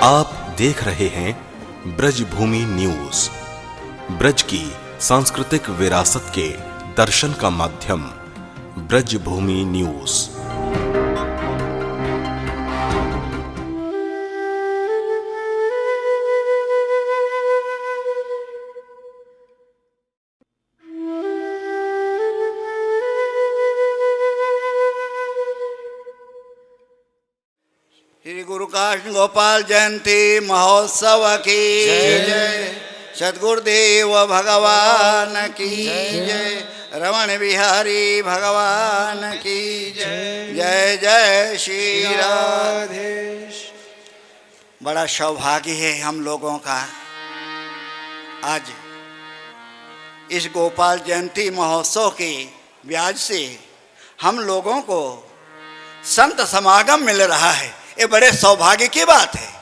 आप देख रहे हैं ब्रजभूमि न्यूज। ब्रज की सांस्कृतिक विरासत के दर्शन का माध्यम ब्रजभूमि न्यूज। श्री गुरु कृष्ण गोपाल जयंती महोत्सव की जय। सद्गुरुदेव भगवान की जय। रमण बिहारी भगवान की जय। जय जय श्री राधेश। बड़ा सौभाग्य है हम लोगों का आज इस गोपाल जयंती महोत्सव के ब्याज से हम लोगों को संत समागम मिल रहा है। ये बड़े सौभाग्य की बात है।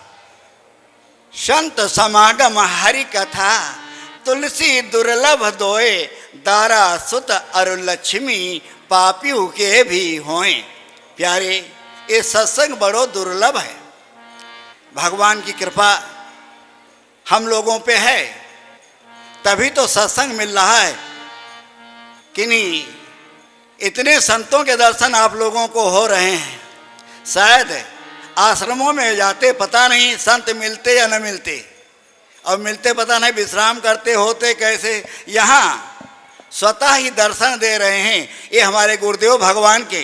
संत समागम हरि कथा तुलसी दुर्लभ दोए दारा सुत अरु लक्ष्मी पापियों के भी होए। प्यारे, ये सत्संग बड़ो दुर्लभ है। भगवान की कृपा हम लोगों पे है तभी तो सत्संग मिल रहा है कि नहीं। इतने संतों के दर्शन आप लोगों को हो रहे हैं। शायद आश्रमों में जाते पता नहीं संत मिलते या न मिलते, और मिलते पता नहीं विश्राम करते होते कैसे। यहाँ स्वतः ही दर्शन दे रहे हैं। ये हमारे गुरुदेव भगवान के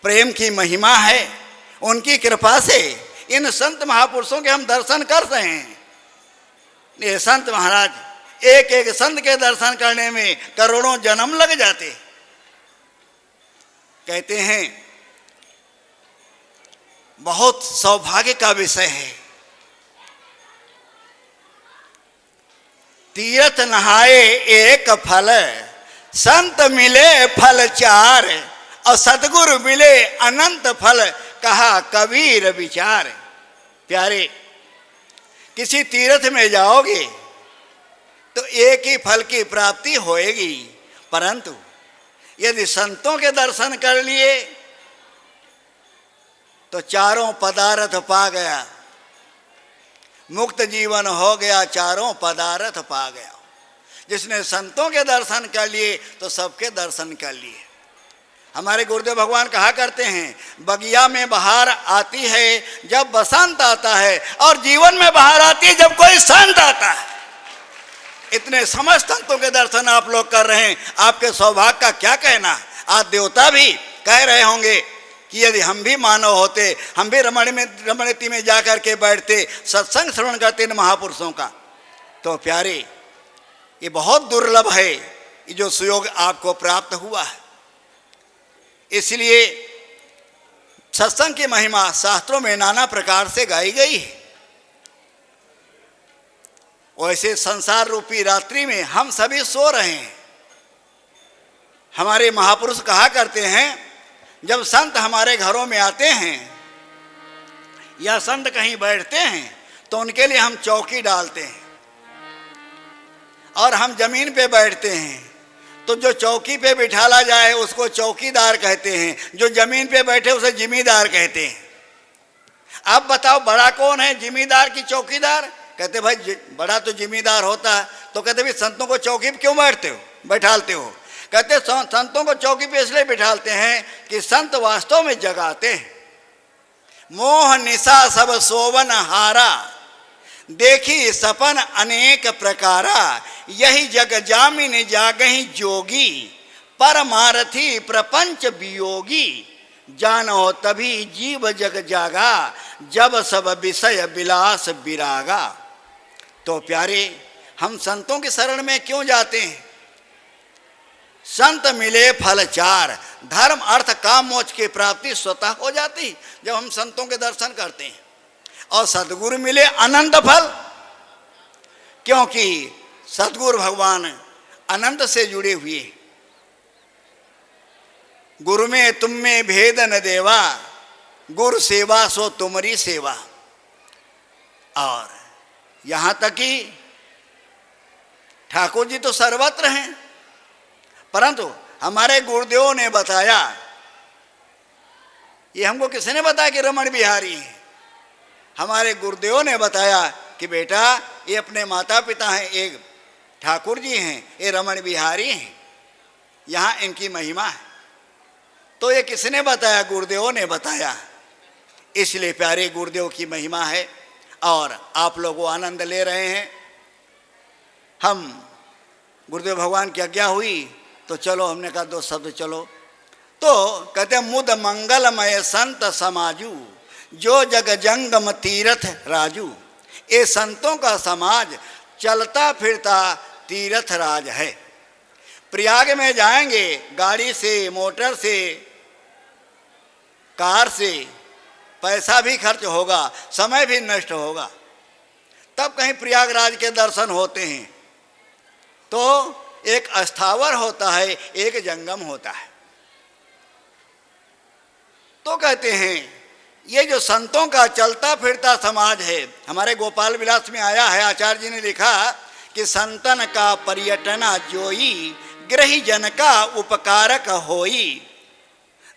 प्रेम की महिमा है। उनकी कृपा से इन संत महापुरुषों के हम दर्शन कर रहे हैं। ये संत महाराज एक एक संत के दर्शन करने में करोड़ों जन्म लग जाते। कहते हैं बहुत सौभाग्य का विषय है। तीर्थ नहाए एक फल, संत मिले फल चार, और सतगुरु मिले अनंत फल, कहा कबीर विचार। प्यारे, किसी तीर्थ में जाओगे तो एक ही फल की प्राप्ति होएगी, परंतु यदि संतों के दर्शन कर लिए तो चारों पदार्थ पा गया, मुक्त जीवन हो गया, चारों पदार्थ पा गया। जिसने संतों के दर्शन कर लिए तो सबके दर्शन कर लिए। हमारे गुरुदेव भगवान कहा करते हैं, बगिया में बहार आती है जब बसंत आता है, और जीवन में बहार आती है जब कोई संत आता है। इतने समस्त संतों के दर्शन आप लोग कर रहे हैं, आपके सौभाग्य का क्या कहना। आज देवता भी कह रहे होंगे कि यदि हम भी मानव होते, हम भी रमणीति में जाकर के बैठते, सत्संग श्रवण करते इन महापुरुषों का। तो प्यारे, ये बहुत दुर्लभ है ये जो सुयोग आपको प्राप्त हुआ है। इसलिए सत्संग की महिमा शास्त्रों में नाना प्रकार से गाई गई है। वैसे संसार रूपी रात्रि में हम सभी सो रहे हैं। हमारे महापुरुष कहा करते हैं, जब संत हमारे घरों में आते हैं या संत कहीं बैठते हैं तो उनके लिए हम चौकी डालते हैं, और हम जमीन पे बैठते हैं तो जो चौकी पे बिठाला जाए उसको चौकीदार कहते हैं, जो जमीन पे बैठे उसे जिम्मेदार कहते हैं। अब बताओ बड़ा कौन है, जिम्मेदार की चौकीदार। कहते भाई बड़ा तो जिम्मेदार होता है। तो कहते भाई संतों को चौकी पे क्यों बैठालते हो। कहते संतों को चौकी पे इसलिए बिठालते हैं कि संत वास्तव में जगाते हैं। मोह निशा सब सोवन हारा, देखी सपन अनेक प्रकारा, यही जग जामिन जागहि जोगी, परमारथी प्रपंच वियोगी, जानो तभी जीव जग जागा, जब सब विषय विलास विरागा। तो प्यारे, हम संतों की शरण में क्यों जाते हैं। संत मिले फल चार, धर्म अर्थ काम मोक्ष की प्राप्ति स्वतः हो जाती जब हम संतों के दर्शन करते हैं। और सद्गुरु मिले अनंत फल, क्योंकि सद्गुरु भगवान अनंत से जुड़े हुए। गुरु में तुम में भेद न देवा, गुरु सेवा सो तुम्हारी सेवा। और यहाँ तक कि ठाकुर जी तो सर्वत्र हैं, परंतु हमारे गुरुदेवों ने बताया, ये हमको किसने बताया कि रमण बिहारी हैं। हमारे गुरुदेव ने बताया कि बेटा ये अपने माता पिता हैं, एक ठाकुर जी हैं, ये रमण बिहारी हैं, यहाँ इनकी महिमा है। तो ये किसने बताया? गुरुदेव ने बताया। इसलिए प्यारे गुरुदेव की महिमा है और आप लोग वो आनंद ले रहे हैं। हम गुरुदेव भगवान की आज्ञा हुई तो चलो, हमने कहा 2 शब्द चलो। तो कहते मुद मंगलमय संत समाजू, जो जग जंगम तीर्थ राजू। ये संतों का समाज चलता फिरता तीर्थ राज है। प्रयाग में जाएंगे गाड़ी से, मोटर से, कार से, पैसा भी खर्च होगा, समय भी नष्ट होगा, तब कहीं प्रयागराज के दर्शन होते हैं। तो एक अस्थावर होता है, एक जंगम होता है। तो कहते हैं ये जो संतों का चलता फिरता समाज है, हमारे गोपाल विलास में आया है, आचार्य जी ने लिखा कि संतन का पर्यटना जोई, गृही जन का उपकारक होई,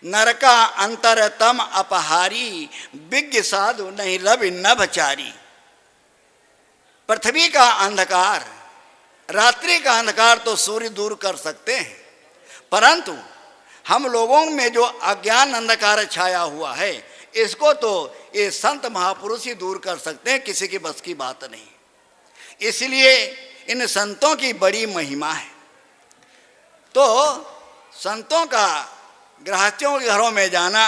नरका अंतरतम अपहारी, विज्ञ साधु नहीं रवि नभचारी। पृथ्वी का अंधकार, रात्रि का अंधकार तो सूर्य दूर कर सकते हैं, परंतु हम लोगों में जो अज्ञान अंधकार छाया हुआ है, इसको तो ये संत महापुरुष ही दूर कर सकते हैं, किसी की बस की बात नहीं। इसलिए इन संतों की बड़ी महिमा है। तो संतों का गृहस्थियों के घरों में जाना,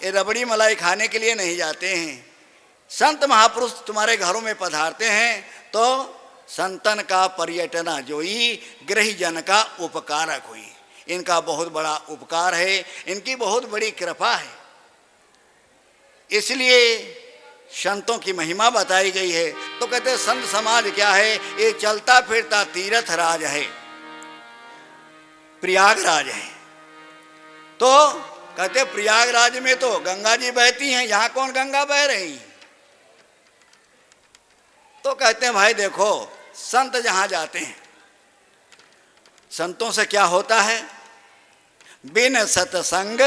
ये रबड़ी मलाई खाने के लिए नहीं जाते हैं। संत महापुरुष तुम्हारे घरों में पधारते हैं तो संतन का पर्यटना जोई, गृही जन का उपकारक हुई। इनका बहुत बड़ा उपकार है, इनकी बहुत बड़ी कृपा है। इसलिए संतों की महिमा बताई गई है। तो कहते संत समाज क्या है? ये चलता फिरता तीर्थ राज है, प्रयागराज है। तो कहते प्रयागराज में तो गंगा जी बहती हैं, यहाँ कौन गंगा बह रही? तो कहते हैं भाई देखो, संत जहाँ जाते हैं, संतों से क्या होता है? बिन सतसंग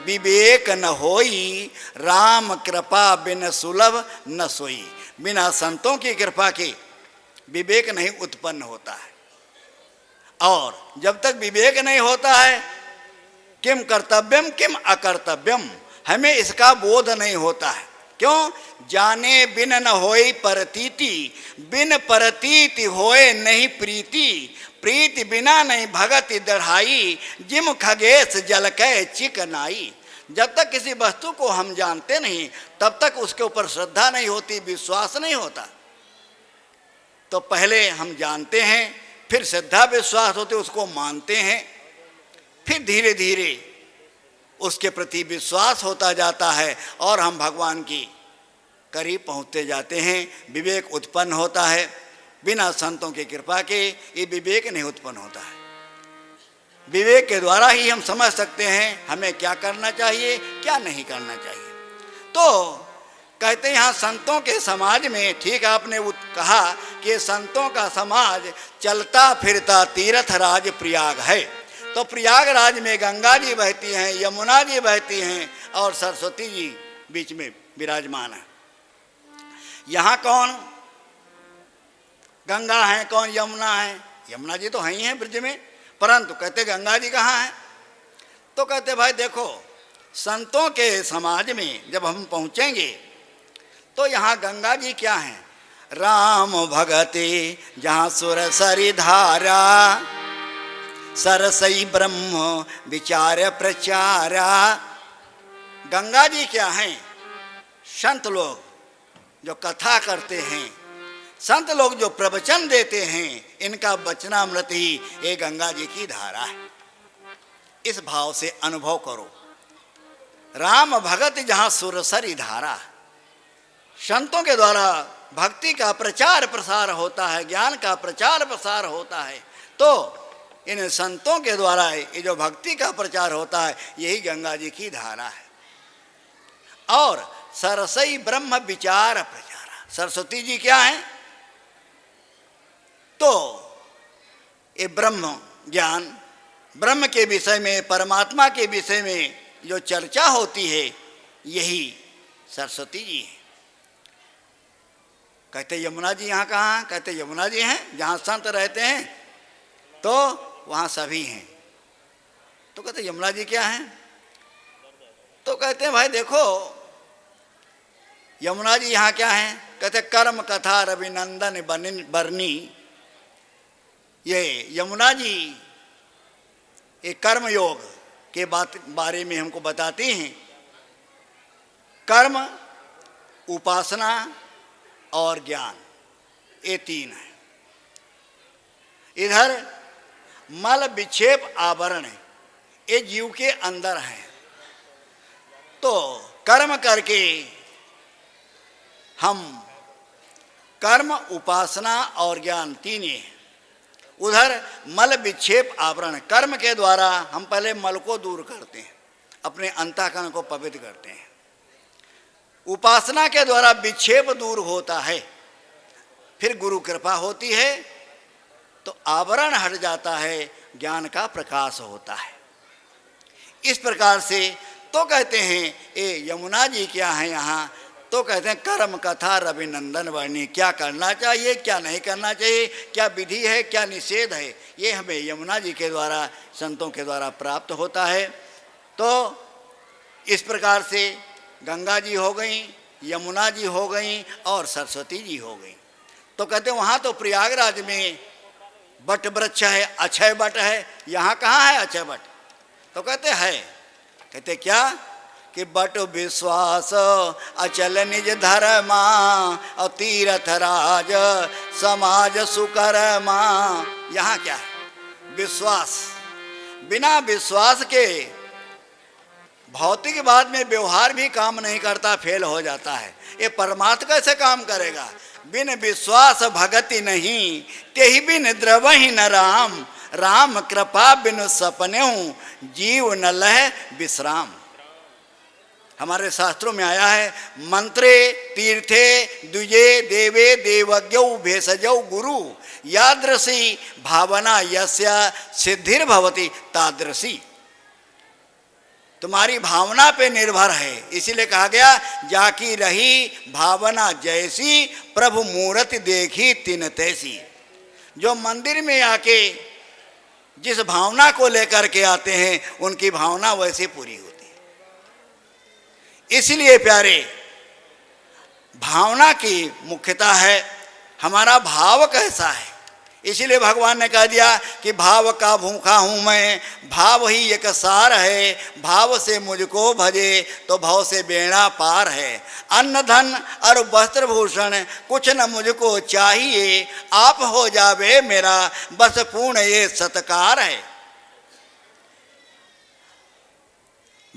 विवेक न होई, राम कृपा बिन सुलभ न सोई। बिना संतों की कृपा के विवेक नहीं उत्पन्न होता है। और जब तक विवेक नहीं होता है, किम कर्तव्यम किम अकर्तव्यम, हमें इसका बोध नहीं होता है। क्यों? जाने बिन न होई परतीति, बिन परतीति होए नहीं प्रीति, प्रीति बिना नहीं भगति दढ़ाई, जिम खगेश जल कै चिकनाई। जब तक किसी वस्तु को हम जानते नहीं, तब तक उसके ऊपर श्रद्धा नहीं होती, विश्वास नहीं होता। तो पहले हम जानते हैं, फिर श्रद्धा विश्वास होते, उसको मानते हैं, फिर धीरे धीरे उसके प्रति विश्वास होता जाता है और हम भगवान की करीब पहुँचते जाते हैं। विवेक उत्पन्न होता है। बिना संतों की कृपा के ये विवेक नहीं उत्पन्न होता है। विवेक के द्वारा ही हम समझ सकते हैं हमें क्या करना चाहिए, क्या नहीं करना चाहिए। तो कहते हैं यहाँ संतों के समाज में, ठीक आपने कहा कि संतों का समाज चलता फिरता तीर्थ राज प्रयाग है। तो प्रयागराज में गंगा जी बहती हैं, यमुना जी बहती हैं और सरस्वती जी बीच में विराजमान है। यहाँ कौन गंगा है, कौन यमुना है? यमुना जी तो हैं ही हैं ब्रज में, परंतु कहते गंगा जी कहाँ हैं? तो कहते भाई देखो, संतों के समाज में जब हम पहुँचेंगे तो यहाँ गंगा जी क्या हैं? राम भगते जहाँ सुर सरी धारा, सरसई ब्रह्म विचार प्रचारा। गंगा जी क्या हैं? संत लोग जो कथा करते हैं, संत लोग जो प्रवचन देते हैं, इनका वचनामृत ही ये गंगा जी की धारा है। इस भाव से अनुभव करो। राम भगत जहाँ सुरसरी धारा, संतों के द्वारा भक्ति का प्रचार प्रसार होता है, ज्ञान का प्रचार प्रसार होता है। तो इन संतों के द्वारा ये जो भक्ति का प्रचार होता है, यही गंगा जी की धारा है। और सरसई ब्रह्म विचार प्रचारा, सरस्वती जी क्या है? तो ये ब्रह्म ज्ञान, ब्रह्म के विषय में, परमात्मा के विषय में जो चर्चा होती है, यही सरस्वती जी है। कहते यमुना जी यहाँ कहाँ? कहते यमुना जी हैं जहाँ संत रहते हैं तो वहाँ सभी हैं। तो कहते यमुना जी क्या हैं? तो कहते हैं भाई देखो यमुना जी यहाँ क्या हैं? कहते कर्म कथा रविनंदन बरनी। ये यमुना जी एक कर्म योग के बारे में हमको बताती हैं। कर्म, उपासना और ज्ञान, ये तीन है। इधर मल विक्षेप आवरण है, ये जीव के अंदर है। तो कर्म करके हम कर्म, उपासना और ज्ञान तीन ही है। उधर मल विक्षेप आवरण, कर्म के द्वारा हम पहले मल को दूर करते हैं, अपने अंतःकरण को पवित्र करते हैं। उपासना के द्वारा विक्षेप दूर होता है, फिर गुरु कृपा होती है तो आवरण हट जाता है, ज्ञान का प्रकाश होता है। इस प्रकार से तो कहते हैं ये यमुना जी क्या है यहाँ? तो कहते हैं कर्म कथा रविनंदन वर्णी। क्या करना चाहिए, क्या नहीं करना चाहिए, क्या विधि है, क्या निषेध है, ये हमें यमुना जी के द्वारा, संतों के द्वारा प्राप्त होता है। तो इस प्रकार से गंगा जी हो गई, यमुना जी हो गई और सरस्वती जी हो गई। तो कहते हैं वहाँ तो प्रयागराज में बट वृक्ष है, अक्षय बट है, यहाँ कहाँ है अक्षय बट? तो कहते है, कहते क्या कि बट विश्वास अचल निज धर्मा और तीर्थ राज समाज सुकर्मा। यहाँ क्या है? विश्वास। बिना विश्वास के भौतिक बात में व्यवहार भी काम नहीं करता, फेल हो जाता है। ये परमात्मा कैसे काम करेगा? बिन विश्वास भगति नहीं, तेहि बिन द्रवहि न राम। राम कृपा बिन सपनेहु, जीव न लह विश्राम। हमारे शास्त्रों में आया है, मंत्रे तीर्थे द्विजे देवे देवज्ञौ भेषजौ गुरु, यादृशी भावना यस्या सिद्धिर्भवति तादृशी। तुम्हारी भावना पे निर्भर है, इसीलिए कहा गया जाकी रही भावना जैसी, प्रभु मूर्ति देखी तिन तैसी। जो मंदिर में आके जिस भावना को लेकर के आते हैं उनकी भावना वैसे पूरी होती है। इसलिए प्यारे, भावना की मुख्यता है, हमारा भाव कैसा है। इसीलिए भगवान ने कह दिया कि भाव का भूखा हूँ मैं, भाव ही एक सार है, भाव से मुझको भजे तो भाव से बेड़ा पार है। अन्न धन और वस्त्र भूषण कुछ न मुझको चाहिए, आप हो जावे मेरा बस पूर्ण ये सत्कार है।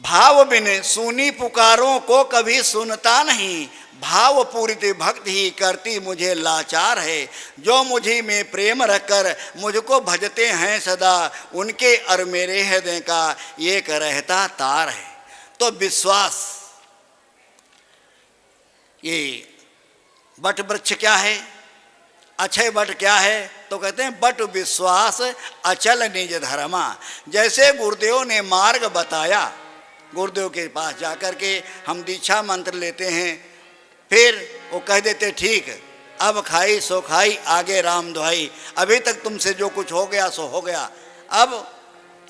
भाव बिन सुनी पुकारों को कभी सुनता नहीं, भाव पूरित भक्ति ही करती मुझे लाचार है। जो मुझे में प्रेम रखकर मुझको भजते हैं सदा, उनके और मेरे हृदय का एक रहता तार है। तो विश्वास, ये बट वृक्ष क्या है, अक्षय बट क्या है? तो कहते हैं बट विश्वास अचल निज धर्मा। जैसे गुरुदेव ने मार्ग बताया, गुरुदेव के पास जाकर के हम दीक्षा मंत्र लेते हैं, फिर वो कह देते ठीक, अब खाई सो खाई आगे राम दुहाई, अभी तक तुमसे जो कुछ हो गया सो हो गया, अब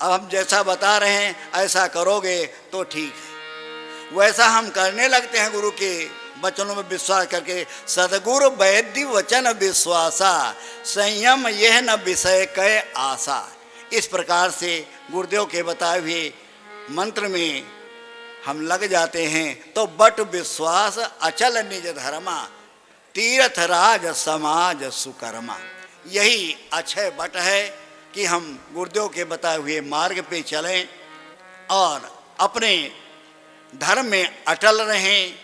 हम जैसा बता रहे हैं ऐसा करोगे तो ठीक है। वैसा हम करने लगते हैं गुरु के वचनों में विश्वास करके। सदगुरु वैद्य वचन विश्वासा, संयम यह न विषय कै आशा। इस प्रकार से गुरुदेव के बताए हुए मंत्र में हम लग जाते हैं। तो बट विश्वास अचल निज धर्मा, तीर्थ राज समाज सुकर्मा। यही अक्षय बट है कि हम गुरुदेव के बताए हुए मार्ग पे चलें और अपने धर्म में अटल रहें,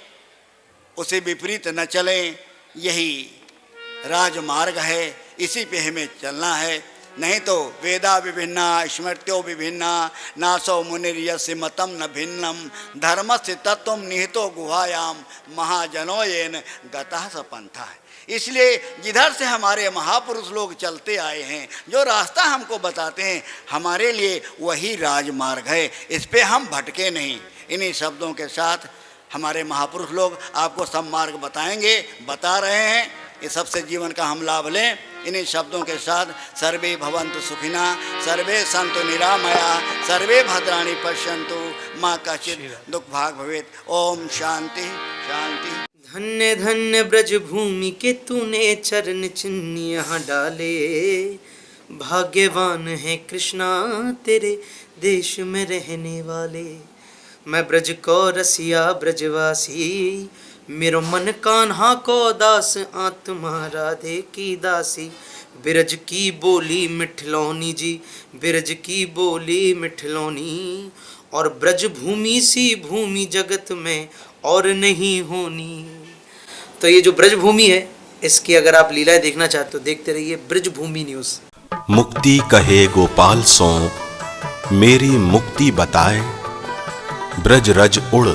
उसे विपरीत न चलें। यही राजमार्ग है, इसी पे हमें चलना है। नहीं तो वेदा विभिन्ना स्मृत्यो विभिन्ना, नासो मुनिर्यस्य मतम न भिन्नम, धर्मस्य तत्वम निहितो गुहायाम, महाजनो येन गतः स पंथा। इसलिए जिधर से हमारे महापुरुष लोग चलते आए हैं, जो रास्ता हमको बताते हैं, हमारे लिए वही राजमार्ग है, इस पे हम भटके नहीं। इन्हीं शब्दों के साथ हमारे महापुरुष लोग आपको सब मार्ग बताएंगे, बता रहे हैं। ये सबसे जीवन का हम लाभ लें। इन्हीं शब्दों के साथ सर्वे भवन्तु सुखिना, सर्वे सन्तु निरामया, सर्वे भद्राणि पश्यन्तु, माँ कश्चित् दुख भाग भवेत्। ओम शांति शांति। धन्य धन्य ब्रज भूमि के तूने चरण चिन्ह यहाँ डाले, भाग्यवान है कृष्णा तेरे देश में रहने वाले। मैं ब्रज को रसिया ब्रजवासी, मेरो मन कान्हा को दास, आत्मा राधे की दासी। बिरज की बोली मिठलौनी जी, बिरज की बोली मिठलौनी, और ब्रज भूमि सी भूमि जगत में और नहीं होनी। तो ये जो ब्रज भूमि है, इसकी अगर आप लीलाएं देखना चाहते हो देखते रहिए ब्रज भूमि न्यूज़। मुक्ति कहे गोपाल सो मेरी मुक्ति बताए, ब्रज रज उड़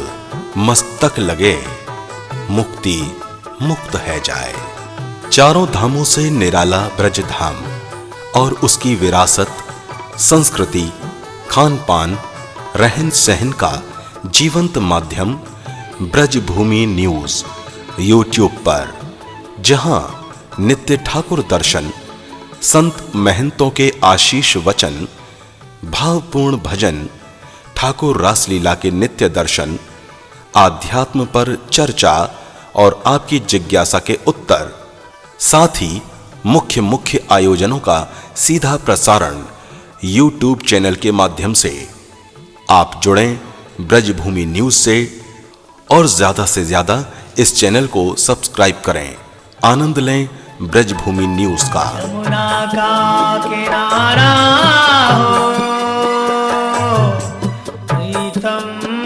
मस्तक लगे, मुक्ति मुक्त है जाए। चारों धामों से निराला ब्रज धाम और उसकी विरासत, संस्कृति, खान पान, रहन सहन का जीवंत माध्यम ब्रज भूमि न्यूज़ यूट्यूब पर, जहां नित्य ठाकुर दर्शन, संत महंतों के आशीष वचन, भावपूर्ण भजन, ठाकुर रासलीला के नित्य दर्शन, आध्यात्म पर चर्चा और आपकी जिज्ञासा के उत्तर, साथ ही मुख्य आयोजनों का सीधा प्रसारण YouTube चैनल के माध्यम से। आप जुड़ें ब्रजभूमि न्यूज़ से और ज़्यादा से ज़्यादा इस चैनल को सब्सक्राइब करें। आनंद लें ब्रजभूमि न्यूज़ का। यमुना का किनारा हो प्रीतम